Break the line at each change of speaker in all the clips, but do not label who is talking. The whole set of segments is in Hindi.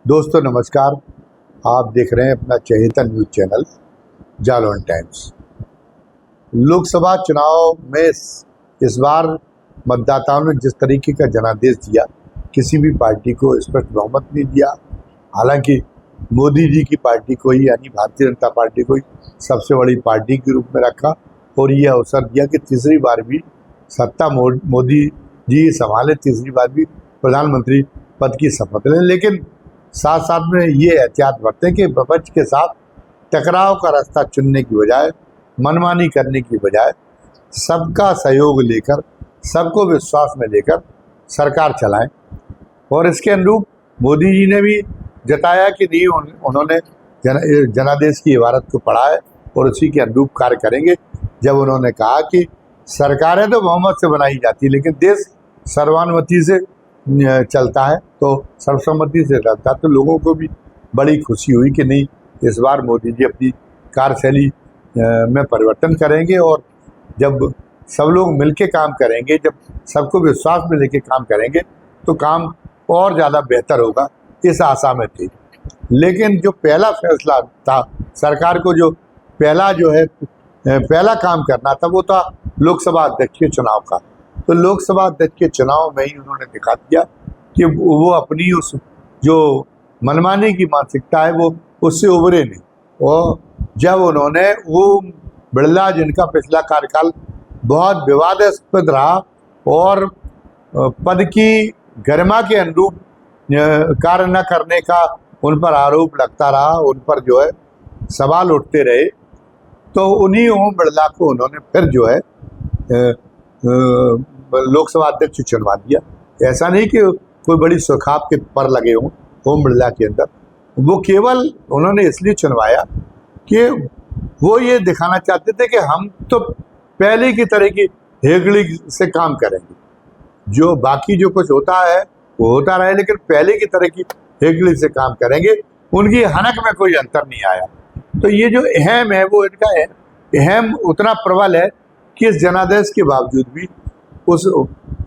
दोस्तों नमस्कार। आप देख रहे हैं अपना चहेता news channel Jalaun Times. Lok Sabha चुनाव में इस बार मतदाताओं ने जिस तरीके का जनादेश दिया, किसी भी पार्टी को स्पष्ट बहुमत नहीं दिया। हालांकि मोदी जी की पार्टी को ही, यानी भारतीय जनता पार्टी को ही सबसे बड़ी पार्टी के रूप में रखा और ये अवसर दिया कि तीसरी बार भी सत्ता मोदी जी संभाले, तीसरी बार भी प्रधानमंत्री पद की शपथ लें। लेकिन साथ साथ में ये एहतियात बरतें कि विपक्ष के साथ टकराव का रास्ता चुनने की बजाय, मनमानी करने की बजाय सबका सहयोग लेकर, सबको विश्वास में लेकर सरकार चलाएं। और इसके अनुरूप मोदी जी ने भी जताया कि नहीं, उन्होंने जनादेश की इबारत को पढ़ा है और उसी के अनुरूप कार्य करेंगे। जब उन्होंने कहा कि सरकारें तो बहुमत से बनाई जाती, लेकिन देश सर्वानुमति से चलता है, तो सर्वसम्मति से चलता है, तो लोगों को भी बड़ी खुशी हुई कि नहीं, इस बार मोदी जी अपनी कार्यशैली में परिवर्तन करेंगे और जब सब लोग मिलके काम करेंगे, जब सबको विश्वास में लेके काम करेंगे, तो काम और ज़्यादा बेहतर होगा, इस आशा में थी। लेकिन जो पहला फैसला था सरकार को, जो पहला काम करना था, वो था लोकसभा अध्यक्ष के चुनाव का। तो लोकसभा अध्यक्ष के चुनाव में ही उन्होंने दिखा दिया कि वो अपनी उस जो मनमाने की मानसिकता है, वो उससे उभरे नहीं। और जब उन्होंने ओम बिरला, जिनका पिछला कार्यकाल बहुत विवादास्पद रहा और पद की गरिमा के अनुरूप कार्य न करने का उन पर आरोप लगता रहा, उन पर जो है सवाल उठते रहे, तो उन्हीं ओम बिरला को उन्होंने फिर जो है लोकसभा अध्यक्ष चुनवा दिया। ऐसा नहीं कि कोई बड़ी सुखाप के पर लगे हों ओम बिरला के अंदर, वो केवल उन्होंने इसलिए चुनवाया कि वो ये दिखाना चाहते थे कि हम तो पहले की तरह की हेगड़ी से काम करेंगे, जो बाकी जो कुछ होता है वो होता रहे, लेकिन पहले की तरह की हेगड़ी से काम करेंगे। उनकी हनक में कोई अंतर नहीं आया। तो ये जो अहम है, वो इनका अहम उतना प्रबल है कि इस जनादेश के बावजूद भी उस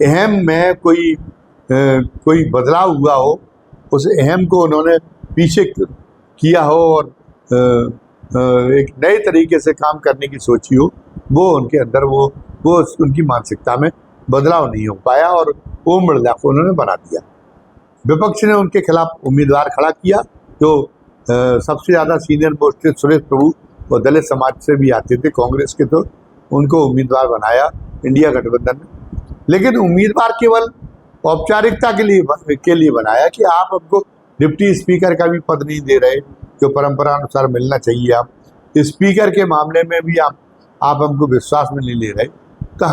अहम में कोई बदलाव हुआ हो, उस अहम को उन्होंने पीछे किया हो और एक नए तरीके से काम करने की सोची हो, वो उनके अंदर वो उनकी मानसिकता में बदलाव नहीं हो पाया और ओम बिरला को उन्होंने बना दिया। विपक्ष ने उनके खिलाफ उम्मीदवार खड़ा किया, जो सबसे ज़्यादा सीनियर मोस्ट थे, सुरेश प्रभु, और दलित समाज से भी आते थे, कांग्रेस के, तो उनको उम्मीदवार बनाया इंडिया गठबंधन ने। लेकिन उम्मीदवार केवल औपचारिकता के लिए बनाया कि आप हमको डिप्टी स्पीकर का भी पद नहीं दे रहे, जो परंपरा अनुसार मिलना चाहिए। आप स्पीकर के मामले में भी आप हमको विश्वास में नहीं ले रहे, तो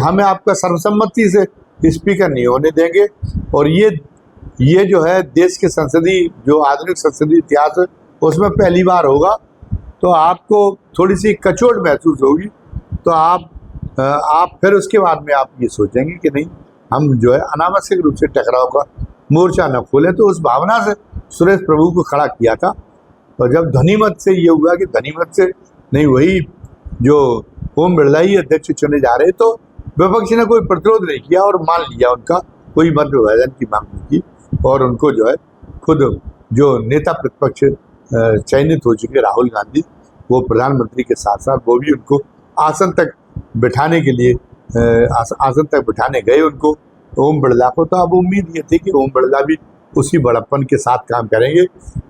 हमें आपका सर्वसम्मति से स्पीकर नहीं होने देंगे। और ये जो है देश के संसदीय, जो आधुनिक संसदीय इतिहास है, उसमें पहली बार होगा। तो आपको थोड़ी सी कचोट महसूस होगी, तो आप फिर उसके बाद में आप ये सोचेंगे कि नहीं, हम जो है अनावश्यक रूप से टकराव का मोर्चा न खोलें। तो उस भावना से सुरेश प्रभु को खड़ा किया था। और जब ध्वनिमत से ये हुआ कि ध्वनिमत से नहीं, वही जो ओम बिरला ही अध्यक्ष चुने जा रहे, तो विपक्ष ने कोई प्रतिरोध नहीं किया और मान लिया उनका, कोई मत विभाजन की मांग नहीं की। और उनको जो है खुद जो नेता प्रतिपक्ष चयनित हो चुके राहुल गांधी, वो प्रधानमंत्री के साथ साथ वो भी उनको आसन तक बिठाने के लिए आसन तक बिठाने गए उनको, ओम बिरला को। तो अब उम्मीद ये थी कि ओम बिरला भी उसी बड़प्पन के साथ काम करेंगे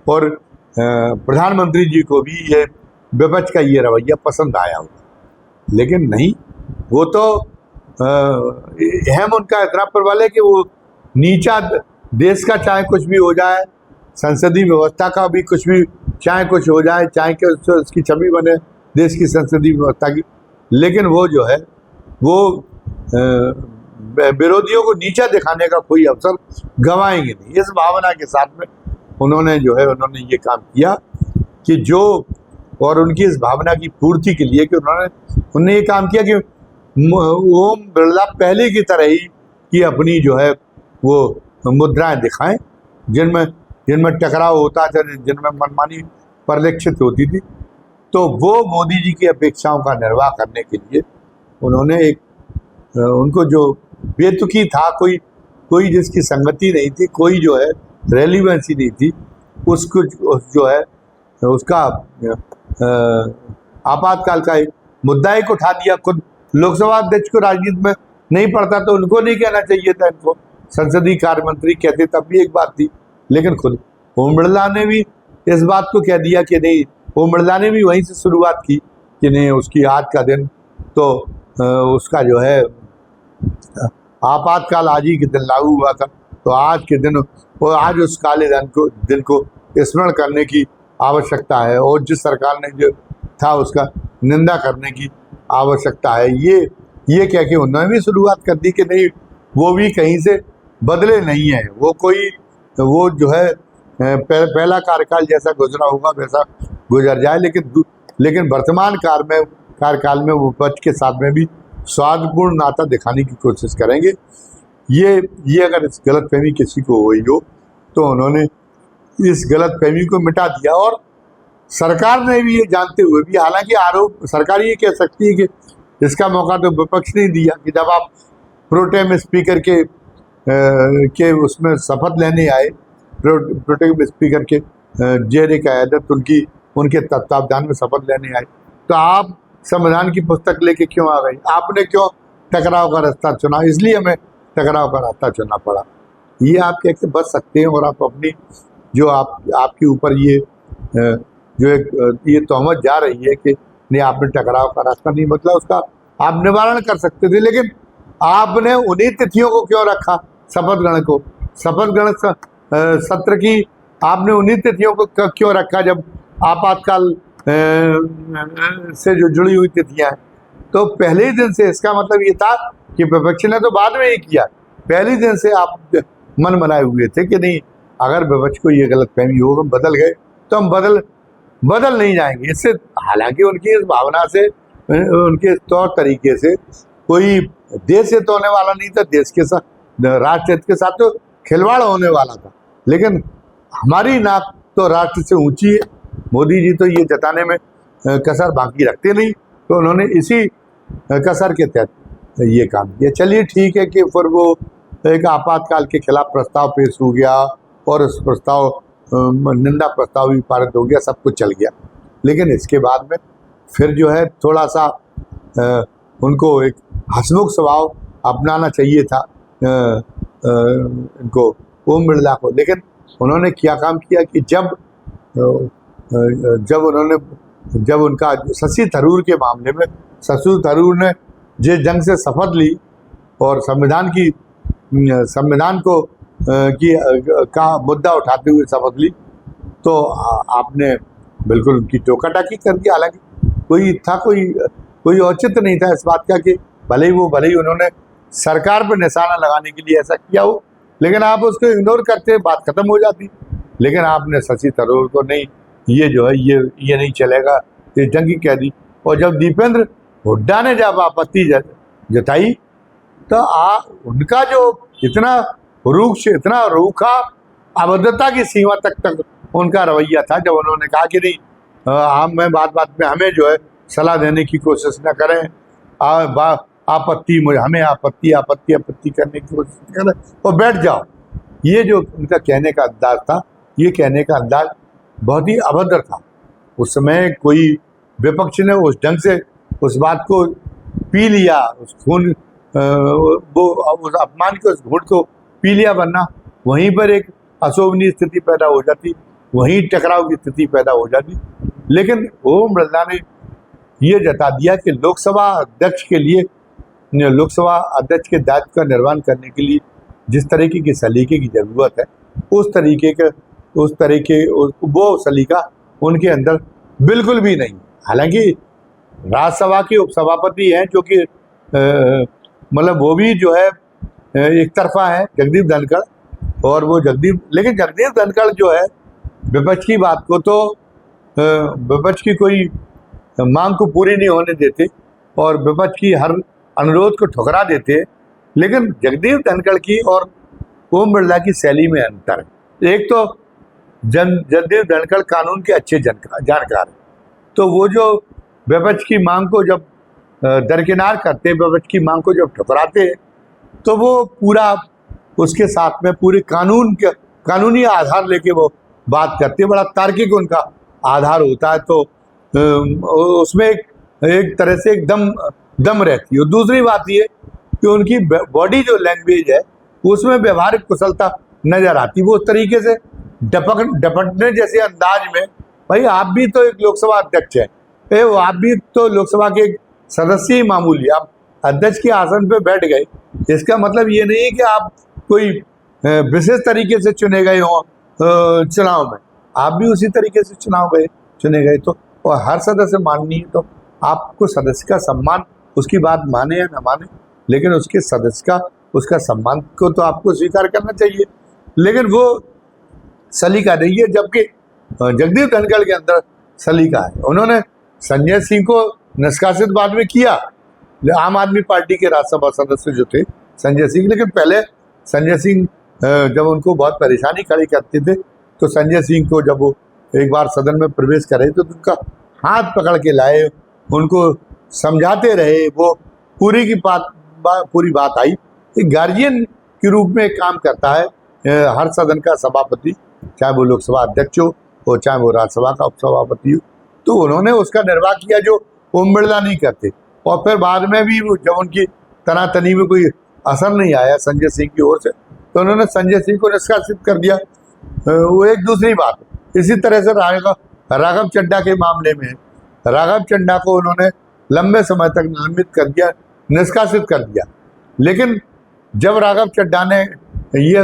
और प्रधानमंत्री जी को भी ये विपक्ष का ये रवैया पसंद आया होगा। लेकिन नहीं, वो तो अहम उनका इतना प्रबल है कि वो नीचा देश का चाहे कुछ भी हो जाए, संसदीय व्यवस्था का भी कुछ भी चाहे कुछ हो जाए, चाहे कि उसकी छवि बने देश की संसदीय व्यवस्था की, लेकिन वो जो है वो विरोधियों को नीचा दिखाने का कोई अवसर गंवाएंगे नहीं। इस भावना के साथ में उन्होंने ये काम किया कि जो, और उनकी इस भावना की पूर्ति के लिए कि उन्होंने ये काम किया कि ओम बिरला पहले की तरह ही कि अपनी जो है वो मुद्राएं दिखाएं, जिनमें टकराव होता था, जिनमें मनमानी परिलक्षित होती थी। तो वो मोदी जी की अपेक्षाओं का निर्वाह करने के लिए उन्होंने उनको जो बेतुकी था, कोई जिसकी संगति नहीं थी, कोई जो है रेलिवेंसी नहीं थी, उसको जो है उसका आपातकाल का एक मुद्दा एक उठा दिया। खुद लोकसभा अध्यक्ष को राजनीति में नहीं पड़ता तो उनको नहीं कहना चाहिए था, इनको संसदीय कार्य मंत्री कहते तब भी एक बात थी। लेकिन खुद ओम बिरला ने भी इस बात को कह दिया कि नहीं, ओम बिरला ने भी वहीं से शुरुआत की कि नहीं, उसकी आज का दिन तो उसका जो है आपातकाल आज ही के दिन लागू हुआ था, तो आज के दिन और आज उस काले दिन को स्मरण करने की आवश्यकता है और जिस सरकार ने जो था उसका निंदा करने की आवश्यकता है। ये कह के उन्होंने भी शुरुआत कर दी कि नहीं, वो भी कहीं से बदले नहीं है, वो जो है पहला कार्यकाल जैसा गुजरा होगा वैसा गुजर जाए, लेकिन वर्तमान कार्यकाल में वो विपक्ष के साथ में भी स्वादपूर्ण नाता दिखाने की कोशिश करेंगे। ये अगर इस गलतफहमी किसी को हुई हो तो उन्होंने इस गलतफहमी को मिटा दिया। और सरकार ने भी ये जानते हुए भी, हालांकि आरोप सरकार ये कह सकती है कि इसका मौका तो विपक्ष ने दिया कि जब आप प्रोटेम स्पीकर के उसमें शपथ लेने आए, प्रोटेम स्पीकर के जेर क़यादत उनके तत्वावधान में शपथ लेने आए, तो आप संविधान की पुस्तक लेके क्यों आ गई? आपने क्यों टकराव का रास्ता चुना? इसलिए हमें टकराव का रास्ता चुनना पड़ा। ये आप कैसे बच सकते हैं? और आप अपनी जो आपके ऊपर ये तहमत जा रही है कि नहीं आपने टकराव का रास्ता नहीं बदला, उसका आप निवारण कर सकते थे, लेकिन आपने उन्हीं तिथियों को क्यों रखा? शपथ ग्रहण सत्र की आपने उन्हीं तिथियों को क्यों रखा जब आपातकाल से जो जुड़ी हुई तिथियां हैं? तो पहले ही दिन से इसका मतलब ये था कि विपक्ष ने तो बाद में ये किया, पहले दिन से आप मन बनाए हुए थे कि नहीं, अगर विपक्ष को ये गलतफहमी हो हम बदल गए तो हम बदल नहीं जाएंगे इससे। हालांकि उनकी इस भावना से, उनके तौर तरीके से कोई देश हित होने वाला नहीं था, देश के साथ, राष्ट्र हित के साथ तो खिलवाड़ होने वाला था, लेकिन हमारी नाक तो राष्ट्र से ऊंची है। मोदी जी तो ये जताने में कसर बाकी रखते नहीं, तो उन्होंने इसी कसर के तहत ये काम किया। चलिए ठीक है कि फिर वो एक आपातकाल के खिलाफ प्रस्ताव पेश हो गया और उस प्रस्ताव निंदा प्रस्ताव भी पारित हो गया, सब कुछ चल गया। लेकिन इसके बाद में फिर जो है थोड़ा सा उनको एक हंसमुख स्वभाव अपनाना चाहिए था इनको, ओम बिरला को। लेकिन उन्होंने क्या काम किया कि जब उनका शशि थरूर के मामले में, शशि थरूर ने जिस जंग से शपथ ली और संविधान को का मुद्दा उठाते हुए शपथ ली, तो आपने बिल्कुल उनकी टोका-टाकी कर दी। हालांकि कोई औचित्य नहीं था इस बात का कि भले ही उन्होंने सरकार पर निशाना लगाने के लिए ऐसा किया हो, लेकिन आप उसको इग्नोर करते बात खत्म हो जाती। लेकिन आपने शशि थरूर को नहीं, ये जो है ये नहीं चलेगा, ये जंग कह दी। और जब दीपेंद्र हुड्डा ने जब आपत्ति जताई तो उनका जो इतना रूक्ष, इतना रूखा, अभद्रता की सीमा तक उनका रवैया था, जब उन्होंने कहा कि नहीं मैं बात में हमें जो है सलाह देने की कोशिश न करें, हमें आपत्ति करने की कोशिश करें और बैठ जाओ। ये जो उनका कहने का अंदाज था, ये कहने का अंदाज बहुत ही अभद्र था। उस समय कोई विपक्ष ने उस ढंग से उस बात को पी लिया, उस अपमान के उस घूंट को पी लिया, वरना वहीं पर एक अशोभनीय स्थिति पैदा हो जाती, वहीं टकराव की स्थिति पैदा हो जाती। लेकिन ओम बिरला ने ये जता दिया कि लोकसभा अध्यक्ष के दायित्व का निर्वहन करने के लिए जिस तरीके की सलीके की जरूरत है, वो सलीका उनके अंदर बिल्कुल भी नहीं। हालांकि राज्यसभा के उपसभापति हैं जो कि मतलब वो भी जो है एक तरफा है, जगदीप धनखड़, और वो लेकिन जगदीप धनखड़ जो है विपक्ष की बात को, तो विपक्ष की कोई मांग को पूरी नहीं होने देते और विपक्ष की हर अनुरोध को ठुकरा देते। लेकिन जगदीप धनखड़ की और ओम बिरला की शैली में अंतर है। एक तो जगदीप धनखड़ कानून के अच्छे जानकार, तो वो जो विपक्ष की मांग को जब दरकिनार करते, विपक्ष की मांग को जब ठुकराते, तो वो पूरा उसके साथ में पूरे कानून कानूनी आधार लेके वो बात करते हैं, बड़ा तार्किक उनका आधार होता है, तो उसमें एक तरह से एक दम रहती है। और दूसरी बात ये कि उनकी बॉडी जो लैंग्वेज है उसमें व्यवहारिक कुशलता नजर आती है। वो उस तरीके से डपटने जैसे अंदाज में, भाई आप भी तो एक लोकसभा अध्यक्ष है, आप भी तो लोकसभा के एक सदस्य ही मामूली, आप अध्यक्ष के आसन पे बैठ गए, इसका मतलब ये नहीं है कि आप कोई विशेष तरीके से चुने गए हो चुनाव में, आप भी उसी तरीके से चुने गए। तो और हर सदस्य माननीय, तो आपको सदस्य का सम्मान, उसकी बात माने या न माने, लेकिन उसके सदस्य का, उसका सम्मान को तो आपको स्वीकार करना चाहिए। लेकिन वो सलीका नहीं है, जबकि जगदीप धनखड़ के अंदर सलीका है। उन्होंने संजय सिंह को निष्कासित बाद में किया, आम आदमी पार्टी के राज्यसभा सदस्य जो थे संजय सिंह, लेकिन पहले संजय सिंह जब उनको बहुत परेशानी खड़ी करते थे, तो संजय सिंह को जब वो एक बार सदन में प्रवेश करे तो उनका हाथ पकड़ के लाए, उनको समझाते रहे, वो पूरी बात आई। एक गार्जियन के रूप में काम करता है हर सदन का सभापति, चाहे वो लोकसभा अध्यक्ष हो और चाहे वो राज्यसभा का उपसभापति हो। तो उन्होंने उसका निर्वाह किया जो ओम बिरला नहीं करते। और फिर बाद में भी जब उनकी तनातनी में कोई असर नहीं आया संजय सिंह की ओर से, तो उन्होंने संजय सिंह को निष्कासित कर दिया। वो एक दूसरी बात। इसी तरह से राघव चड्ढा के मामले में राघव चड्ढा को उन्होंने लंबे समय तक निलंबित कर दिया, निष्कासित कर दिया। लेकिन जब राघव चड्ढा ने ये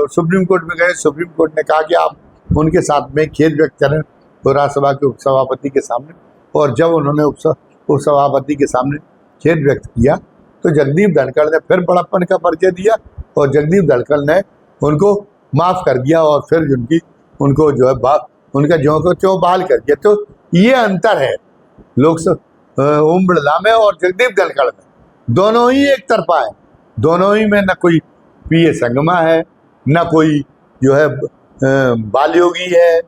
सुप्रीम कोर्ट में गए, सुप्रीम कोर्ट ने कहा कि आप उनके साथ में खेद व्यक्त करें तो राज्यसभा के उपसभापति के सामने, और जब उन्होंने उपसभापति के सामने खेद व्यक्त किया तो जगदीप धनखड़ ने फिर बड़प्पन का परिचय दिया और जगदीप धनखड़ ने उनको माफ कर दिया और फिर उनको जो है उनका जो को त्यों बहाल कर दिया। तो ये अंतर है लोकसभा ओम बिरला में और जगदीप धनखड़ में। दोनों ही एक तरफा है, दोनों ही में न कोई पीए संगमा है, न कोई जो है बालयोगी है,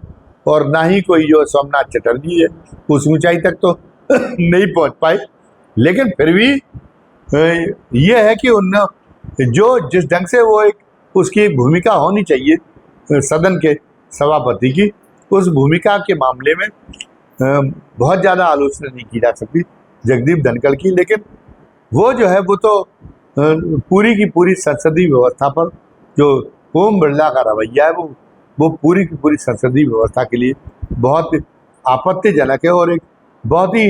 और ना ही कोई जो सोमनाथ चटर्जी है। उस ऊंचाई तक तो नहीं पहुंच पाए, लेकिन फिर भी ये है कि उन जो जिस ढंग से वो उसकी एक भूमिका होनी चाहिए सदन के सभापति की, उस भूमिका के मामले में बहुत ज़्यादा आलोचना नहीं की जा सकती जगदीप धनखड़ की। लेकिन वो जो है वो तो पूरी की पूरी संसदीय व्यवस्था पर जो ओम बिरला का रवैया है वो पूरी की पूरी संसदीय व्यवस्था के लिए बहुत आपत्तिजनक है और एक बहुत ही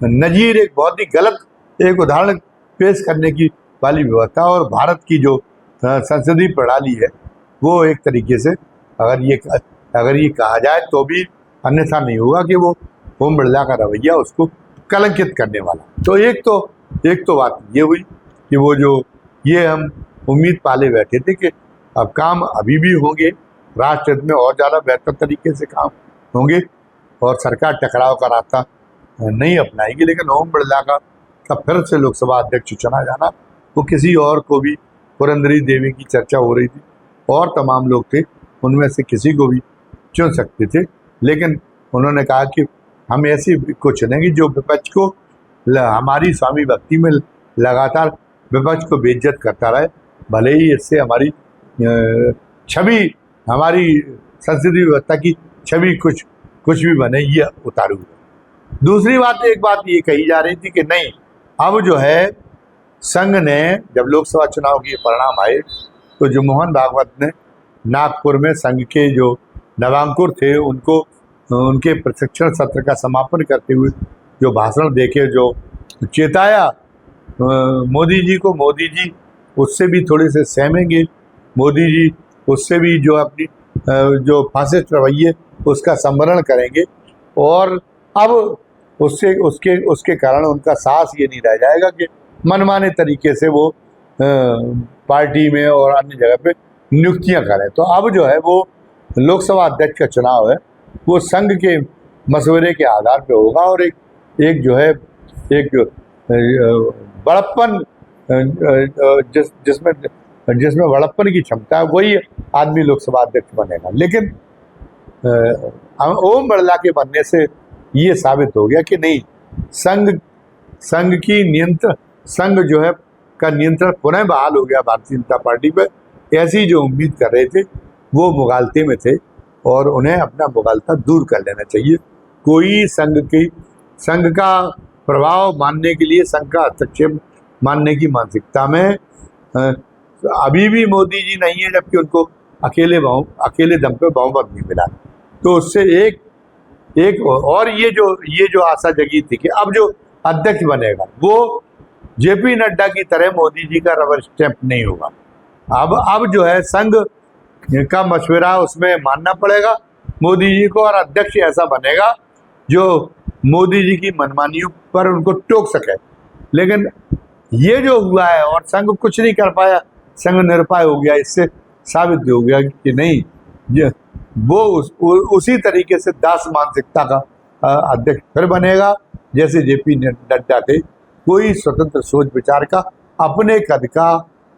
नजीर, एक बहुत ही गलत एक उदाहरण पेश करने की वाली व्यवस्था। और भारत की जो संसदीय प्रणाली है वो एक तरीके से अगर ये कहा जाए तो भी अन्यथा नहीं होगा कि वो ओम बिरला का रवैया उसको कलंकित करने वाला। तो एक तो बात ये हुई कि वो जो ये हम उम्मीद पाले बैठे थे कि अब काम अभी भी होंगे, राष्ट्र हित में और ज़्यादा बेहतर तरीके से काम होंगे और सरकार टकराव का रास्ता नहीं अपनाएगी। लेकिन ओम बिरला का फिर से लोकसभा अध्यक्ष चुना जाना, वो किसी और को भी, पुरंदरी देवी की चर्चा हो रही थी और तमाम लोग थे, उनमें से किसी को भी चुन सकते थे। लेकिन उन्होंने कहा कि हम ऐसी को चुनेंगे जो विपक्ष को हमारी स्वामी भक्ति में लगातार विपक्ष को बेइज्जत करता रहे, भले ही इससे हमारी छवि, हमारी संसदीय व्यवस्था की छवि कुछ भी बने, ये उतारू। दूसरी बात, एक बात ये कही जा रही थी कि नहीं, अब जो है संघ ने जब लोकसभा चुनाव के परिणाम आए तो जो मोहन भागवत ने नागपुर में संघ के जो नवांकुर थे उनको उनके प्रशिक्षण सत्र का समापन करते हुए जो भाषण देके जो चेताया मोदी जी को, मोदी जी उससे भी थोड़े से सहमेंगे, मोदी जी उससे भी जो अपनी जो फासिस्ट रवैये उसका संवरण करेंगे और अब उसके कारण उनका साहस ये नहीं रह जाएगा कि मनमाने तरीके से वो पार्टी में और अन्य जगह पे नियुक्तियां करें। तो अब जो है वो लोकसभा अध्यक्ष का चुनाव है वो संघ के मशवरे के आधार पे होगा और एक जो है एक बड़प्पन जिसमें बड़प्पन की क्षमता है वही आदमी लोकसभा अध्यक्ष बनेगा। लेकिन ओम बिरला के बनने से ये साबित हो गया कि नहीं, संघ जो है का नियंत्रण पुनः बहाल हो गया भारतीय जनता पार्टी पे। ऐसी जो उम्मीद कर रहे थे वो मुगालते में थे और उन्हें अपना मुगालता दूर कर लेना चाहिए। कोई संघ का प्रभाव मानने के लिए, संघ का हस्तक्षेप मानने की मानसिकता में अभी भी मोदी जी नहीं है, जबकि उनको अकेले दम पे बहुमत नहीं मिला। तो उससे एक और ये जो आशा जगी थी कि अब जो अध्यक्ष बनेगा वो जेपी नड्डा की तरह मोदी जी का रबर स्टैंप नहीं होगा। अब जो है संघ का मशवरा उसमें मानना पड़ेगा मोदी जी को, और अध्यक्ष ऐसा बनेगा जो मोदी जी की मनमानियों पर उनको टोक सके। लेकिन ये जो हुआ है और संघ कुछ नहीं कर पाया, संघ निरुपाय हो गया, इससे साबित हो गया कि नहीं, वो उसी तरीके से दास मानसिकता का अध्यक्ष फिर बनेगा जैसे जेपी नड्डा थे। कोई स्वतंत्र सोच विचार का, अपने कद का,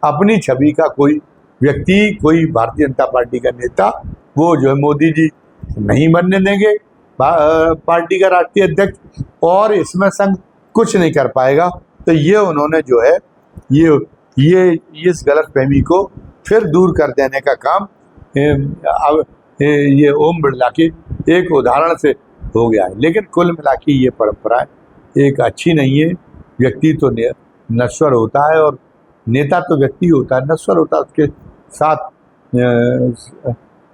अपनी छवि का कोई व्यक्ति, कोई भारतीय जनता पार्टी का नेता वो जो है मोदी जी नहीं बनने देंगे पार्टी का राष्ट्रीय अध्यक्ष, और इसमें संघ कुछ नहीं कर पाएगा। तो ये उन्होंने जो है ये इस गलतफहमी को फिर दूर कर देने का काम अब ये ओम बिरला के एक उदाहरण से हो गया है। लेकिन कुल मिला के ये परंपरा एक अच्छी नहीं है। व्यक्ति तो नश्वर होता है और नेता तो व्यक्ति होता है, नश्वर होता है, उसके साथ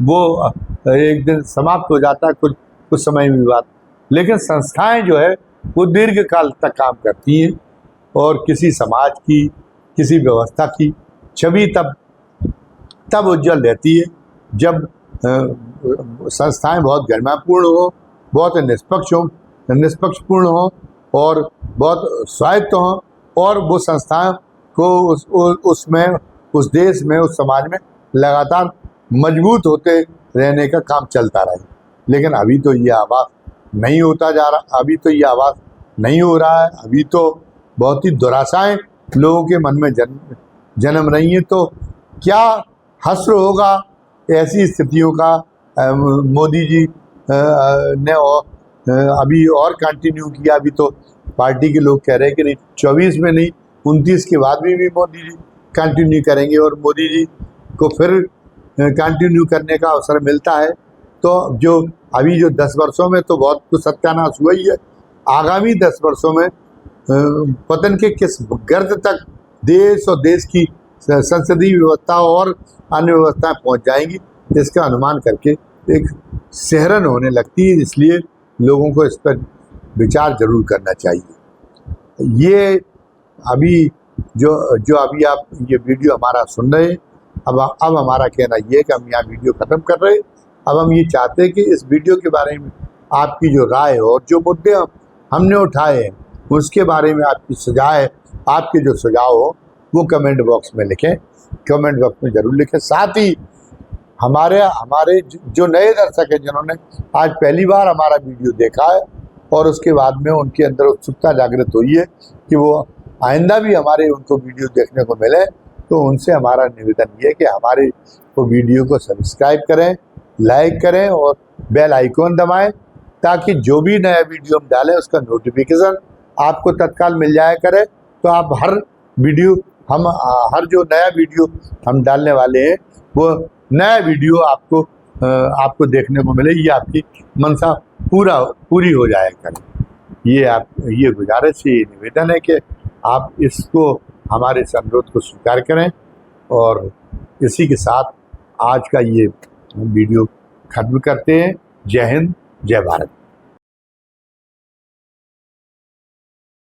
वो एक दिन समाप्त हो जाता है कुछ समय में बात। लेकिन संस्थाएं जो है वो दीर्घ काल तक काम करती हैं और किसी समाज की, किसी व्यवस्था की छवि तब उज्जवल रहती है जब संस्थाएं बहुत गरिमापूर्ण हो, बहुत निष्पक्षपूर्ण हो और बहुत स्वायत्त हो, और वो संस्थाएं को उसमें, उस देश में, उस समाज में लगातार मजबूत होते रहने का काम चलता रहे। लेकिन अभी तो ये आवाज़ नहीं होता जा रहा, अभी तो ये आवाज़ नहीं हो रहा है। अभी तो बहुत ही दुराशाएं लोगों के मन में जन्म रही हैं। तो क्या हश्र होगा ऐसी स्थितियों का। मोदी जी ने अभी और कंटिन्यू किया। अभी तो पार्टी के लोग कह रहे हैं कि नहीं, 24 में नहीं, 29 के बाद भी मोदी जी कंटिन्यू करेंगे और मोदी जी को फिर कंटिन्यू करने का अवसर मिलता है। तो जो अभी जो 10 वर्षों में तो बहुत कुछ सत्यानाश हुआ ही है। आगामी 10 वर्षों में पतन के किस गर्त तक देश और देश की संसदीय व्यवस्था और अन्य व्यवस्थाएं पहुंच जाएंगी, इसका अनुमान करके एक सिहरन होने लगती है। इसलिए लोगों को इस पर विचार जरूर करना चाहिए। ये अभी जो अभी आप ये वीडियो हमारा सुन रहे हैं, अब हमारा कहना ये है कि हम यहाँ वीडियो ख़त्म कर रहे हैं। अब हम ये चाहते हैं कि इस वीडियो के बारे में आपकी जो राय हो और जो मुद्दे हमने उठाए हैं उसके बारे में आपकी सुझाव, आपके जो सुझाव हो वो कमेंट बॉक्स में लिखें, कमेंट बॉक्स में ज़रूर लिखें। साथ ही हमारे जो नए दर्शक हैं जिन्होंने आज पहली बार हमारा वीडियो देखा है और उसके बाद में उनके अंदर उत्सुकता जागृत हुई है कि वो आइंदा भी हमारे उनको वीडियो देखने को मिले, तो उनसे हमारा निवेदन ये है कि हमारे वो वीडियो को सब्सक्राइब करें, लाइक करें और बेल आइकॉन दबाएं, ताकि जो भी नया वीडियो हम डालें उसका नोटिफिकेशन आपको तत्काल मिल जाया करे। तो आप हर जो नया वीडियो हम डालने वाले हैं वो नया वीडियो आपको देखने को मिले, ये आपकी मनसा पूरी हो जाया करे। ये गुजारिश, ये निवेदन है कि आप इसको, हमारे इस अनुरोध को स्वीकार करें। और इसी के साथ आज का ये वीडियो खत्म करते हैं। जय हिंद, जय भारत।